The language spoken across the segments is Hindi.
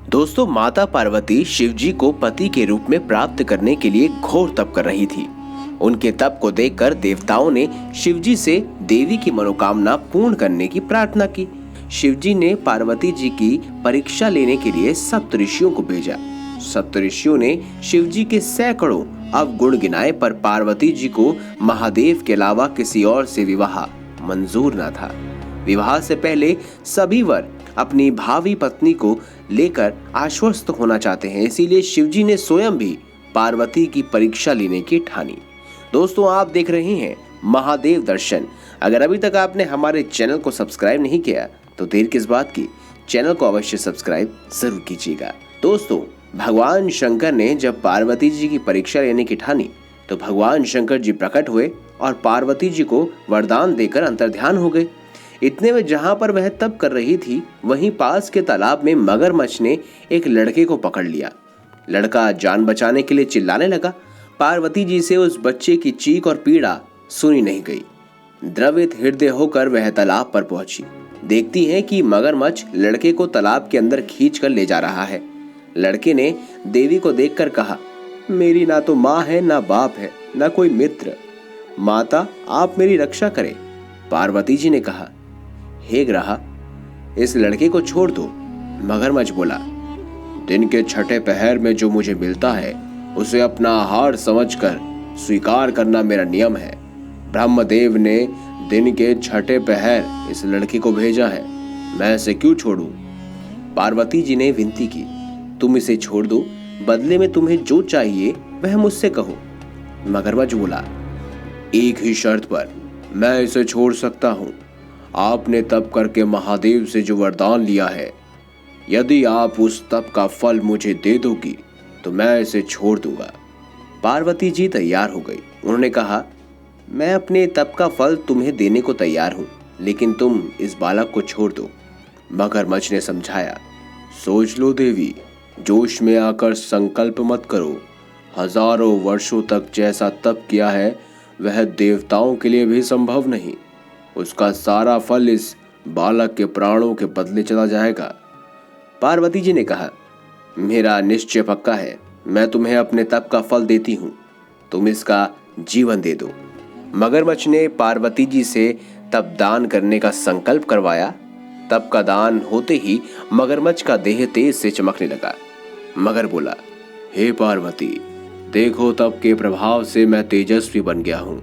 दोस्तों, माता पार्वती शिव जी को पति के रूप में प्राप्त करने के लिए घोर तप कर रही थी। उनके तप को देखकर देवताओं ने शिव जी से देवी की मनोकामना पूर्ण करने की प्रार्थना की। शिव जी ने पार्वती जी की परीक्षा लेने के लिए सप्तऋषियों को भेजा। सप्तऋषियों ने शिव जी के सैकड़ों अवगुण गिनाए, पर पार्वती जी को महादेव के अलावा किसी और से विवाह मंजूर न था। विवाह से पहले सभी वर अपनी भावी पत्नी को लेकर आश्वस्त होना चाहते हैं, इसीलिए शिवजी ने स्वयं भी पार्वती की परीक्षा लेने की ठानी। दोस्तों, आप देख रहे हैं महादेव दर्शन। अगर अभी तक आपने हमारे चैनल को सब्सक्राइब नहीं किया तो देर किस बात की, चैनल को अवश्य सब्सक्राइब जरूर कीजिएगा। दोस्तों, भगवान शंकर ने जब पार्वती जी की परीक्षा लेने की ठानी तो भगवान शंकर जी प्रकट हुए और पार्वती जी को वरदान देकर अंतर्ध्यान हो गए। इतने में जहां पर वह तप कर रही थी, वहीं पास के तालाब में मगरमच्छ ने एक लड़के को पकड़ लिया। लड़का जान बचाने के लिए चिल्लाने लगा। पार्वती जी से उस बच्चे की चीख और पीड़ा सुनी नहीं गई। द्रवित हृदय होकर वह तालाब पर पहुंची। देखती है कि मगरमच्छ लड़के को तालाब के अंदर खींच कर ले जा रहा है। लड़के ने देवी को देखकर कहा, मेरी ना तो माँ है, ना बाप है, ना कोई मित्र। माता, आप मेरी रक्षा करें। पार्वती जी ने कहा, हे ग्रहा, इस लड़के को छोड़ दो। मगरमच्छ बोला, दिन के छठे पहर में जो मुझे मिलता है उसे अपना आहार समझकर स्वीकार करना मेरा नियम है। ब्रह्मदेव ने दिन के छठे पहर इस लड़के को भेजा है, मैं इसे क्यों छोड़ूं? पार्वती जी ने विनती की, तुम इसे छोड़ दो, बदले में तुम्हें जो चाहिए वह मुझसे कहो। मगरमच्छ बोला, एक ही शर्त पर मैं इसे छोड़ सकता हूं। आपने तप करके महादेव से जो वरदान लिया है, यदि आप उस तप का फल मुझे दे दोगी तो मैं इसे छोड़ दूंगा। पार्वती जी तैयार हो गई। उन्होंने कहा, मैं अपने तप का फल तुम्हें देने को तैयार हूं, लेकिन तुम इस बालक को छोड़ दो। मगरमच्छ ने समझाया, सोच लो देवी, जोश में आकर संकल्प मत करो। हजारों वर्षों तक जैसा तप किया है वह देवताओं के लिए भी संभव नहीं। उसका सारा फल इस बालक के प्राणों के बदले चला जाएगा। पार्वती जी ने कहा, मेरा निश्चय पक्का है, मैं तुम्हें अपने तप का फल देती हूँ, तुम इसका जीवन दे दो। मगरमच्छ ने पार्वती जी से तप दान करने का संकल्प करवाया। तप का दान होते ही मगरमच्छ का देह तेज से चमकने लगा। मगर बोला, हे पार्वती, देखो तप के प्रभाव से मैं तेजस्वी बन गया हूँ।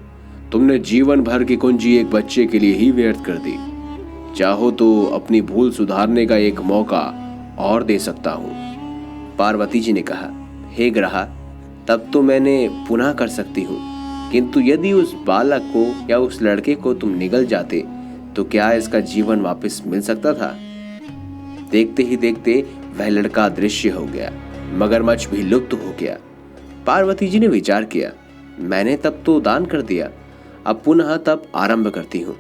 तुमने जीवन भर की कुंजी एक बच्चे के लिए ही व्यर्थ कर दी। चाहो तो अपनी भूल सुधारने का एक मौका और दे सकता हूँ। पार्वती जी ने कहा, हे ग्रहा, तब तो मैंने पुनः कर सकती हूँ, किंतु यदि उस बालक को या उस लड़के को तुम निगल जाते तो क्या इसका जीवन वापस मिल सकता था? देखते ही देखते वह लड़का अदृश्य हो गया। मगरमच्छ भी लुप्त हो गया। पार्वती जी ने विचार किया, मैंने तप तो दान कर दिया, अब पुनः तप आरंभ करती हूँ।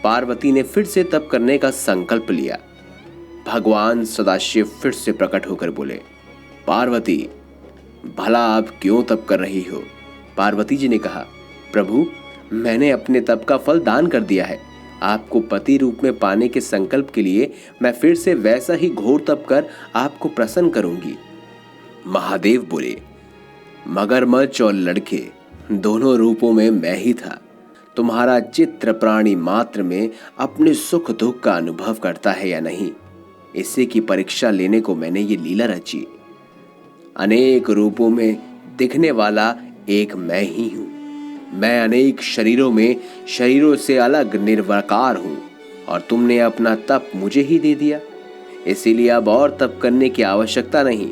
पार्वती ने फिर से तप करने का संकल्प लिया। भगवान सदाशिव फिर से प्रकट होकर बोले, पार्वती, भला आप क्यों तप कर रही हो? पार्वती जी ने कहा, प्रभु, मैंने अपने तप का फल दान कर दिया है। आपको पति रूप में पाने के संकल्प के लिए मैं फिर से वैसा ही घोर तप कर आपको प्रसन्न करूंगी। महादेव बोले, मगरमच्छ और लड़के दोनों रूपों में मैं ही था। तुम्हारा चित्र प्राणी मात्र में अपने सुख दुख का अनुभव करता है या नहीं, इसी की परीक्षा लेने को मैंने ये लीला रची। अनेक रूपों में दिखने वाला एक मैं ही हूँ। मैं अनेक शरीरों से अलग निर्विकार हूँ और तुमने अपना तप मुझे ही दे दिया, इसीलिए अब और तप करने की आवश्यकता नहीं।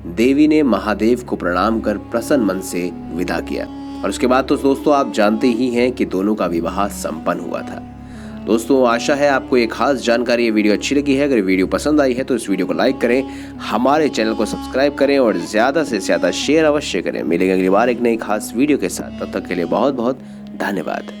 देवी ने महादेव को प्रणाम कर प्रसन्न मन से विदा किया और उसके बाद तो दोस्तों आप जानते ही हैं कि दोनों का विवाह संपन्न हुआ था। दोस्तों, आशा है आपको ये खास जानकारी, ये वीडियो अच्छी लगी है। अगर वीडियो पसंद आई है तो इस वीडियो को लाइक करें, हमारे चैनल को सब्सक्राइब करें और ज़्यादा से ज़्यादा शेयर अवश्य करें। मिलेंगे अगली बार एक नई खास वीडियो के साथ, तब तक के लिए बहुत बहुत धन्यवाद।